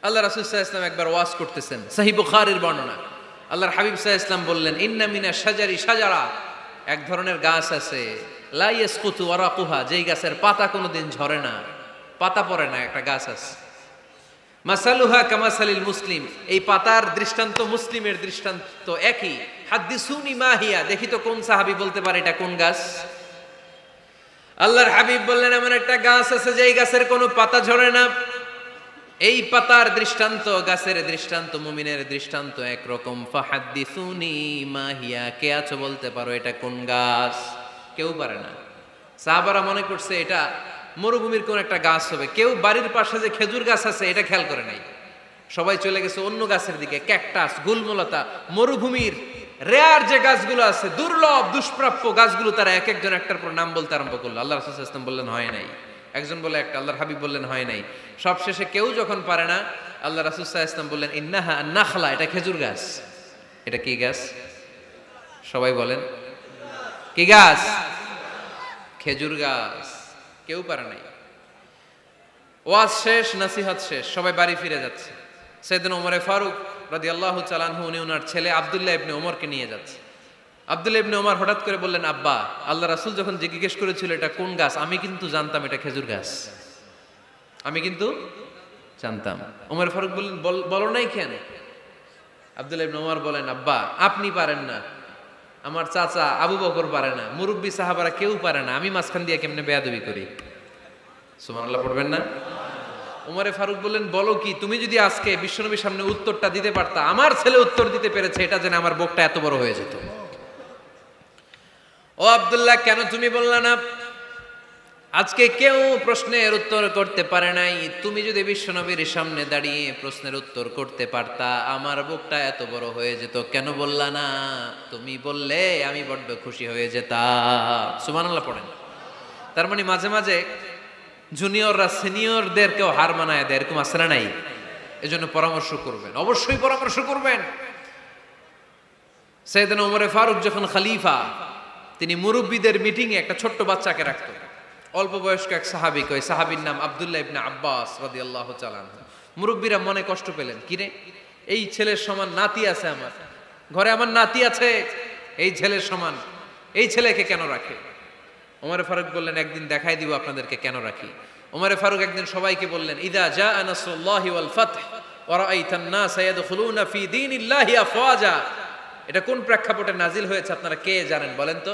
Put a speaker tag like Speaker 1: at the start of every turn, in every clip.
Speaker 1: আল্লাহ রাসূল সাল্লাল্লাহু আলাইহি ওয়াসাল্লাম একবার ওয়াজ করতেছেন, সহিহ বুখারীর বর্ণনা। আল্লাহর হাবিব সাল্লাল্লাহু আলাইহি ওয়াসাল্লাম বললেন, ইন্না মিনা শাজারি শাজারা, এক ধরনের গাছ আছে, লা ইয়াসকুতু ওয়ারাকুহা, যেই গাছের পাতা কোনোদিন ঝরে না, পাতা পড়ে না, একটা গাছ আছে। মাসালুহা কামাসালিল মুসলিম, এই পাতার দৃষ্টান্ত মুসলিমের দৃষ্টান্ত একই। হাদ্দিসুনি মাহিয়া, দেখি তো কোন সাহাবী বলতে পারে এটা কোন গাছ। আল্লাহর হাবিব বললেন, এমন একটা গাছ আছে যেই গাছের কোনো পাতা ঝরে না। এই পাতার দৃষ্টান্ত, গাছের দৃষ্টান্ত, মুমিনের দৃষ্টান্ত একরকম। ফাহাদ্দিসুনি মাহিয়া, কে আছো বলতে পারো এটা কোন গাছ? কেউ পারে না। সাহাবারা মনে করছে এটা মরুভূমির কোন একটা গাছ হবে। কেউ বাড়ির পাশে যে খেজুর গাছ আছে এটা খেয়াল করে নাই, সবাই চলে গেছে অন্য গাছের দিকে। ক্যাকটাস, গুলমলতা, মরুভূমির রেয়ার যে গাছগুলো আছে, দুর্লভ দুষ্প্রাপ্য গাছগুলো, তারা এক একজন একটার পর নাম বলতে আরম্ভ করলো। আল্লাহ রাসূল সাল্লাল্লাহু আলাইহি ওয়াসাল্লাম বললেন হয় নাই, একজন বলে একটা, আল্লাহর হাবিব বললেন হয় নাই। সবশেষে কেউ যখন পারে না, আল্লাহ রাসূল সাল্লাল্লাহু আলাইহি ওয়াসাল্লাম বললেন, ইন্নাহা নাখলা, এটা খেজুর গাছ। এটা কি গাছ? সবাই বলেন, কি গাছ? খেজুর গাছ। কেউ পারে নাই। ওয়াজ শেষ, নসিহত শেষ, সবাই বাড়ি ফিরে যাচ্ছে। সাইয়েদনা ওমরে ফারুক রাদিয়াল্লাহু তাআলা আনহু, উনি ওনার ছেলে আব্দুল্লাহ ইবনে ওমরকে নিয়ে যাচ্ছে। আব্দুল্লাহ ইবনে ওমর হঠাৎ করে বললেন, আব্বা, আল্লাহ রাসূল যখন জিজ্ঞেস করেছিল এটা কোন গাছ, আমি কিন্তু জানতাম এটা খেজুর গাছ, আমি কিন্তু জানতাম। ওমর ফারুক বললেন, বলো নাই কেন? আব্দুল্লাহ ইবনে ওমর বলেন, আব্বা, আপনি পারেন না, আমার চাচা আবু বকর পারে না, মুরব্বী সাহাবারা কেউ পারে না, আমি মাঝখান দিয়ে কেমনে বেয়াদবি করি? সুবহানাল্লাহ পড়বেন না? ওমরে ফারুক বললেন, বলো কি, তুমি যদি আজকে বিশ্বনবীর সামনে উত্তরটা দিতে পারতা, আমার ছেলে উত্তর দিতে পেরেছে, এটা জেনে আমার বুকটা এত বড় হয়ে যেত। ও আব্দুল্লাহ, কেন তুমি বললা না? আজকে কেউ প্রশ্নের উত্তর করতে পারে নাই, তুমি যদি বিশ্বনবীর সামনে দাঁড়িয়ে প্রশ্নের উত্তর করতে পারতা, আমার বুকটা এত বড় হয়ে যেত। কেন বললা না? তুমি বললে আমি বড্ড খুশি হয়ে যেতাম। সুবহানাল্লাহ পড়েন। তার মানে মাঝে মাঝে জুনিয়ররা সিনিয়রদেরকেও হার মানায় দেয়, এরকম আছে না নাই? এজন্য পরামর্শ করবেন, অবশ্যই পরামর্শ করবেন। সাইয়েদনা ওমরে ফারুক যখন খলিফা, তিনি মুরব্বীদের মিটিং এ একটা ছোট্ট বাচ্চাকে রাখতো, অল্প বয়স্ক এক সাহাবী, ওই সাহাবীর নাম আব্দুল্লাহ ইবনে আব্বাস রাদিয়াল্লাহু তাআলা আনহু। মুরব্বীরা মনে কষ্ট পেলেন, কিরে, এই ছেলের সমান নাতি আছে আমার ঘরে, আমার নাতি আছে, এই ছেলের সমান, এই ছেলেকে কেন রাখে? ওমরে ফারুক বললেন, একদিন দেখাই দিব আপনাদেরকে কেন রাখি। ওমরে ফারুক একদিন সবাইকে বললেন, ইদা জাআ নাসরুল্লাহি ওয়াল ফাতহ ওয়া রাআইতান নাসা ইয়াদখুলুনা ফি দীনিল্লাহি আফওয়াজা, এটা কোন প্রেক্ষাপটে নাজিল হয়েছে আপনারা কে জানেন বলেন তো?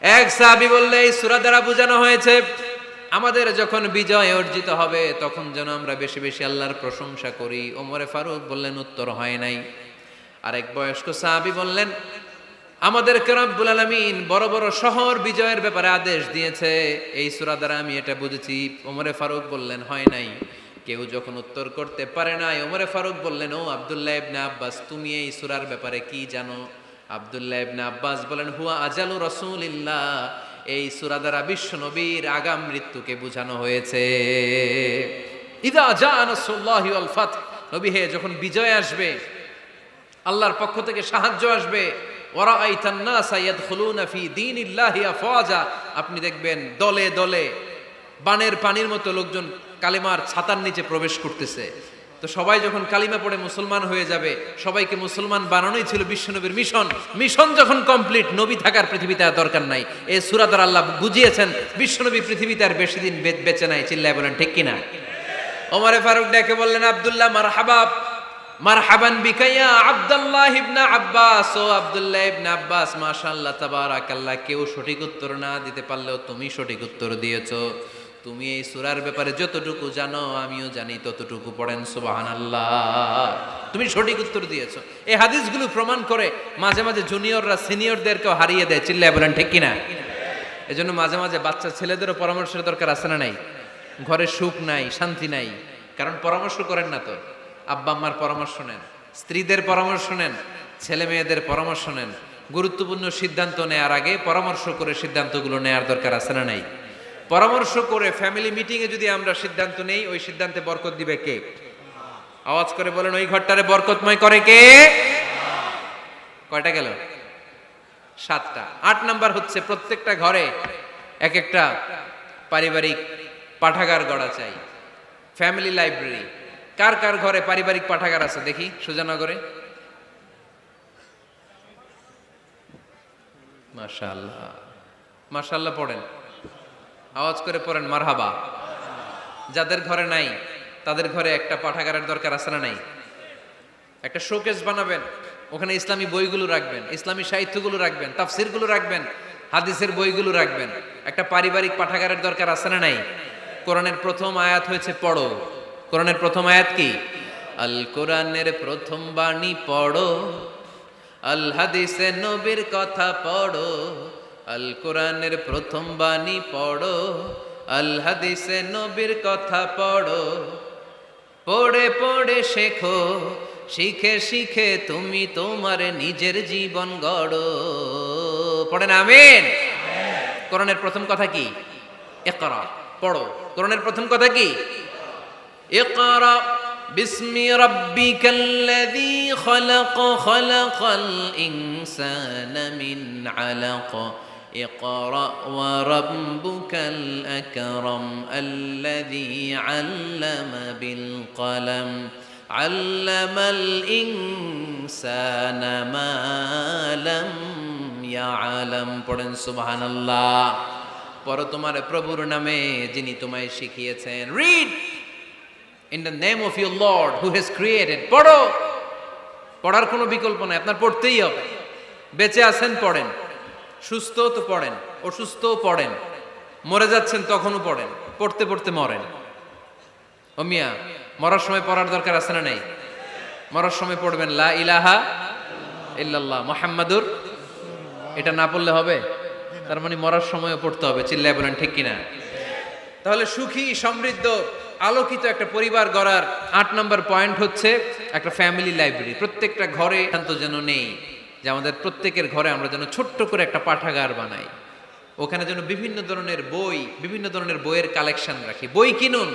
Speaker 1: এক সাহাবী বললে, এই সূরা দ্বারা বোঝানো হয়েছে আমাদের যখন বিজয় অর্জিত হবে তখন যেন আমরা বেশি বেশি আল্লাহর প্রশংসা করি। ওমরে ফারুক বললেন, উত্তর হয় নাই। আরেক বয়স্ক সাহাবী বললেন, আমাদেরকে রব্বুল আলামিন বড় বড় শহর বিজয়ের ব্যাপারে আদেশ দিয়েছে, এই সূরা দ্বারা আমি এটা বুঝেছি। ওমরে ফারুক বললেন, হয় নাই। কেউ যখন উত্তর করতে পারে নাই, ওমরে ফারুক বললেন, ও আব্দুল্লাহ ইবনে আব্বাস, তুমি এই সূরার ব্যাপারে কি জানো? আব্দুল্লাহ ইবনে আব্বাস বলেন, হুয়া আজালু রাসূলিল্লাহ, এই সূরা দ্বারা বিশ্ব নবীর আগাম মৃত্যুকে বোঝানো হয়েছে। ইদা জাআ নাসরুল্লাহি ওয়াল ফাতহ, নবী হে, যখন বিজয় আসবে, আল্লাহর পক্ষ থেকে সাহায্য আসবে, ওয়ারাআইতান নাসা ইয়াদখুলুনা ফি দীনিল্লাহি আফওয়াজা, আপনি দেখবেন দলে দলে বানের পানির মতো লোকজন কালিমার ছাতার নিচে প্রবেশ করতেছে। তো সবাই যখন কালিমা পড়ে মুসলমান হয়ে যাবে, সবাইকে মুসলমান বানানোই ছিল বিশ্বনবীর মিশন। মিশন যখন কমপ্লিট, নবী থাকার পৃথিবীতে আর দরকার নাই। এই সূরা দ্বারা আল্লাহ বুঝিয়েছেন বিশ্বনবী পৃথিবীতে আর বেশি দিন বেঁচে নাই। চিল্লায় বলেন ঠিক কিনা? ওমরে ফারুক ডেকে বললেন, আব্দুল্লাহ, মারহাবা, মারহাবান বিকা ইয়া আব্দুল্লাহ ইবনে আব্বাস, ও আব্দুল্লাহ ইবনে আব্বাস, মাশাআল্লাহ তাবারাকাল্লাহ, কেউ সঠিক উত্তর না দিতে পারলেও তুমি সঠিক উত্তর দিয়েছো। তুমি এই সূরার ব্যাপারে যতটুকু জানো আমিও জানি ততটুকু, পড়েন সুবহানাল্লাহ। তুমি সঠিক উত্তর দিয়েছো। এই হাদিসগুলো প্রমাণ করে মাঝে মাঝে জুনিয়ররা সিনিয়রদেরকেও হারিয়ে দেয়। চিল্লায় বলেন ঠিক কিনা? এজন্য মাঝে মাঝে বাচ্চা ছেলেদেরও পরামর্শের দরকার আছে না নাই? ঘরে সুখ নাই, শান্তি নাই, কারণ পরামর্শ করেন না তো। আব্বা আম্মার পরামর্শ নেন, স্ত্রীদের পরামর্শ নেন, ছেলে মেয়েদের পরামর্শ নেন। গুরুত্বপূর্ণ সিদ্ধান্ত নেওয়ার আগে পরামর্শ করে সিদ্ধান্তগুলো নেওয়ার দরকার আছে না নাই? পরামর্শ করে ফ্যামিলি মিটিংয়ে যদি আমরা সিদ্ধান্ত নেই, ওই সিদ্ধান্তে বরকত দিবে কে? আওয়াজ করে বলেন, ওই ঘরটারে বরকতময় করে কে? কয়টা গেল? 7টা। 8 নাম্বার হচ্ছে, প্রত্যেকটা ঘরে এক একটা পারিবারিক পাঠাগার গড়া চাই, ফ্যামিলি লাইব্রেরি। কার কার ঘরে পারিবারিক পাঠাগার আছে দেখি সুজানগরে? মাশাআল্লাহ, মাশাআল্লাহ পড়েন, আওয়াজ করে পড়েন মারহাবা। যাদের ঘরে নাই তাদের ঘরে একটা পাঠাগারের দরকার আছে না নাই? একটা শোকেস বানাবেন, ওখানে ইসলামী বইগুলো রাখবেন, ইসলামী সাহিত্যগুলো রাখবেন, তাফসিরগুলো রাখবেন, হাদিসের বইগুলো রাখবেন। একটা পারিবারিক পাঠাগারের দরকার আছে না নাই? কোরআনের প্রথম আয়াত হয়েছে পড়ো। কোরআনের প্রথম আয়াত কি? আল কোরআনের প্রথম বাণী পড়ো, আল হাদিসে নবীর কথা পড়ো। আল কোরআনের প্রথম বাণী পড়ো, আল হাদিসে নবীর কথা পড়ো। পড়ে পড়ে শেখো, শিখে শিখে তুমি তোমার নিজের জীবন গড়ো। পড়েন আমিন। কোরআনের প্রথম কথা কি? ইকরা, পড়ো। কোরআনের প্রথম কথা কি? ইকরা বিসমি রাব্বিকাল্লাযী খালাক, খালাকাল ইনসানা মিন আলাক। ইকরা ওয়া রাব্বুকাল আকরাম আল্লাযী আল্লামা বিল কলম আল্লামাল ইনসানা মা লাম ইয়ালাম। পড়েন সুবহানাল্লাহ। পড়ো তোমার প্রভুর নামে যিনি তোমায় শিখিয়েছেন। Read in the name of your Lord who has created. পড়ো, পড়ার কোনো বিকল্প নাই, আপনার পড়তেই হবে। বেঁচে আছেন পড়েন, সুস্থ তো পড়েন, অসুস্থ পড়েন, মরে যাচ্ছেন তখনও পড়েন, পড়তে পড়তে মরেন। ও মিয়া, মরার সময় পড়ার দরকার আছে না নাই? মরার সময় পড়বেন লা ইলাহা ইল্লাল্লাহ মুহাম্মাদুর। এটা না পড়লে হবে? তার মানে মরার সময়ও পড়তে হবে। চিল্লায় বলেন ঠিক কিনা? তাহলে সুখী, সমৃদ্ধ, আলোকিত একটা পরিবার গড়ার ৮ নম্বর পয়েন্ট হচ্ছে একটা ফ্যামিলি লাইব্রেরি। প্রত্যেকটা ঘরে শান্ত যেন নেই, যে আমাদের প্রত্যেকের ঘরে আমরা যেন ছোট্ট করে একটা পাঠাগার বানাই। ওখানে যেন বিভিন্ন ধরনের বই, বিভিন্ন ধরনের বইয়ের কালেকশন রাখি। বই কিনুন,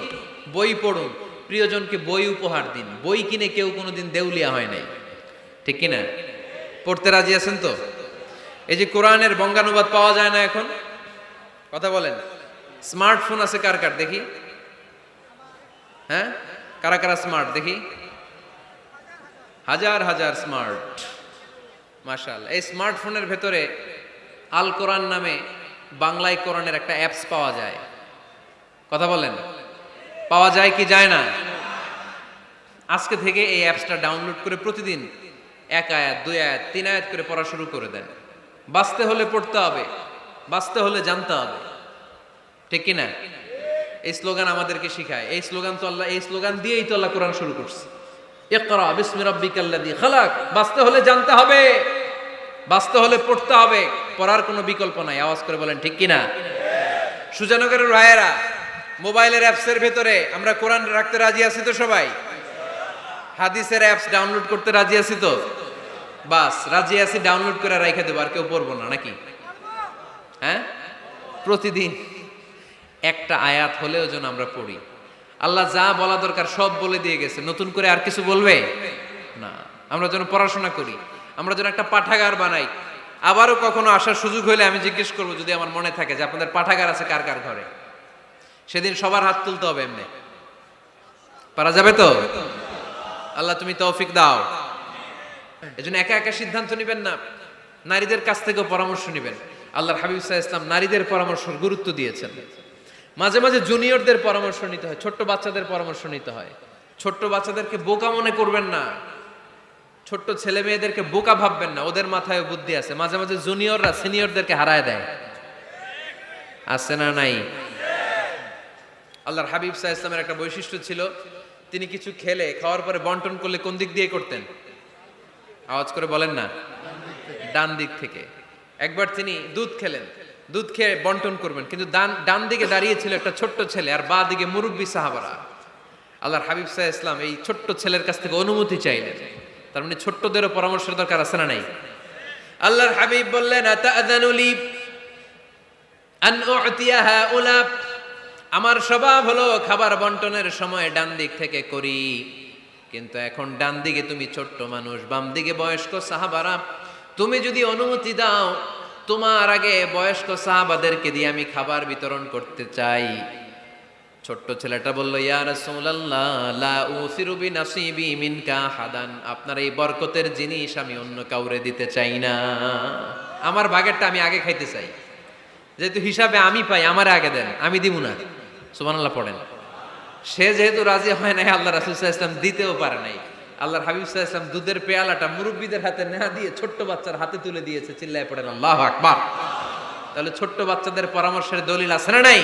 Speaker 1: বই পড়ুন, প্রিয়জনকে বই উপহার দিন। বই কিনে কেউ কোনোদিন দেউলিয়া হয় নাই, ঠিক কিনা? পড়তে রাজি আছেন তো? এই যে কোরআনের বঙ্গানুবাদ পাওয়া যায় না এখন, কথা বলেন। স্মার্টফোন আছে কার কার দেখি? হ্যাঁ, কারা কারা স্মার্ট দেখি? হাজার হাজার স্মার্ট, মাশাআল্লাহ। এই স্মার্টফোনের ভেতরে আল কোরআন নামে বাংলায় কোরআনের একটা অ্যাপস পাওয়া যায়। কথা বলেন, পাওয়া যায় কি যায় না? আজকে থেকে এই অ্যাপসটা ডাউনলোড করে প্রতিদিন 1 আয়াত, 2 আয়াত, 3 আয়াত করে পড়া শুরু করে দেন। বাঁচতে হলে পড়তে হবে, বাঁচতে হলে জানতে হবে, ঠিক কিনা? এই স্লোগান আমাদেরকে শিখায়। এই স্লোগান তো আল্লাহ, এই স্লোগান দিয়েই তো আল্লাহ কোরআন শুরু করছে। ইকরা বিসমি রাব্বিকাল্লাযী খালাক। বাঁচতে হলে জানতে হবে, বাঁচতে হলে পড়তে হবে, পড়ার কোনো বিকল্প নাই। আওয়াজ করে বলেন ঠিক কিনা? সুজানগরের রায়েরা, মোবাইলের অ্যাপসের ভেতরে আমরা কোরআন রাখতে রাজি আছি তো সবাই? হাদিসের অ্যাপস ডাউনলোড করতে রাজি আছি তো? বাস রাজি আছি, ডাউনলোড করে রাইখা দেবো, আর কেউ পড়বো না নাকি? হ্যাঁ, প্রতিদিন একটা আয়াত হলেও যেন আমরা পড়ি। আল্লাহ যা বলা দরকার সব বলে দিয়ে গেছে, নতুন করে আর কিছু বলবে না। আমরা যেন পড়াশোনা করি, আমরা যেন একটা পাঠাগার বানাই। আবারও কখনো আসার সুযোগ হলে আমি জিজ্ঞেস করবো, যদি আমার মনে থাকে, যে আপনাদের পাঠাগার আছে কার কার ঘরে। সেদিন সবার হাত তুলতে হবে। এমনি পারা যাবে তো? আল্লাহ তুমি তৌফিক দাও। এজন্য একা একা সিদ্ধান্ত নেবেন না, নারীদের কাছ থেকেও পরামর্শ নেবেন। আল্লাহর হাবিব সাল্লাল্লাহু আলাইহি ওয়াসাল্লাম নারীদের পরামর্শের গুরুত্ব দিয়েছেন। মাঝে মাঝে জুনিয়রদের পরামর্শ নিতে হয়, ছোট্ট বাচ্চাদের পরামর্শ নিতে হয়। ছোট্ট বাচ্চাদেরকে বোকা মনে করবেন না, ছোট্ট ছেলে মেয়েদেরকে বোকা ভাববেন না, ওদের মাথায় বুদ্ধি আছে। মাঝে মাঝে জুনিয়ররা সিনিয়রদেরকে হারায় দেয়, আছে না নাই? আল্লাহর হাবিব সাল্লাল্লাহু আলাইহি ওয়াসাল্লামের একটা বৈশিষ্ট্য ছিল, তিনি কিছু খেলে খাওয়ার পরে বন্টন করলে কোন দিক দিয়ে করতেন? আওয়াজ করে বলেন না, ডান দিক থেকে। একবার তিনি দুধ খেলেন, দুধ খেয়ে বন্টন করবেন, কিন্তু ডান দিকে দাঁড়িয়েছিল একটা ছোট্ট ছেলে, আর বাঁ দিকে মুরব্বী সাহাবারা। আল্লাহর হাবিব সাল্লাল্লাহু আলাইহি ওয়াসাল্লাম এই ছোট্ট ছেলের কাছ থেকে অনুমতি চাইলেন। তার মানে ছোট্টদেরও পরামর্শের দরকার আছে না নাই? আল্লাহর হাবিব বললেন, আতাআযানু লি আন উ'তিয়া হাউলা। আমার স্বভাব হলো খাবার বন্টনের সময় ডান দিক থেকে করি, কিন্তু এখন ডান দিকে তুমি ছোট্ট মানুষ, বাম দিকে বয়স্ক সাহাবারা। তুমি যদি অনুমতি দাও, তোমার আগে বয়স্ক সাহাবাদেরকে দিয়ে আমি খাবার বিতরণ করতে চাই। ছোট্ট ছেলেটা বলল, ইয়া রাসূলুল্লাহ লা উসিরু বিনাসিবি মিনকা হাদান, আপনার এই বরকতের জিনিস আমি অন্য কাউরে দিতে চাই না, আমার ভাগেরটা আমি আগে খাইতে চাই, যেহেতু হিসাবে আমি পাই আমারে আগে দেন, আমি দিব না। সুবহানাল্লাহ পড়েন। সে যেহেতু রাজি হয় নাই, আল্লাহ রাসূল সাল্লাল্লাহু আলাইহি ওয়াসাল্লাম দিতেও পারে নাই। আল্লাহর হাবিব সাল্লাল্লাহু আলাইহি ওয়াসাল্লাম দুধের পেয়ালাটা মুরব্বিদের হাতে না দিয়ে ছোট্ট বাচ্চার হাতে তুলে দিয়েছে। চিল্লায় পড়েন আল্লাহু আকবার। তাহলে ছোট্ট বাচ্চাদের পরামর্শের দলিল আছে না নাই?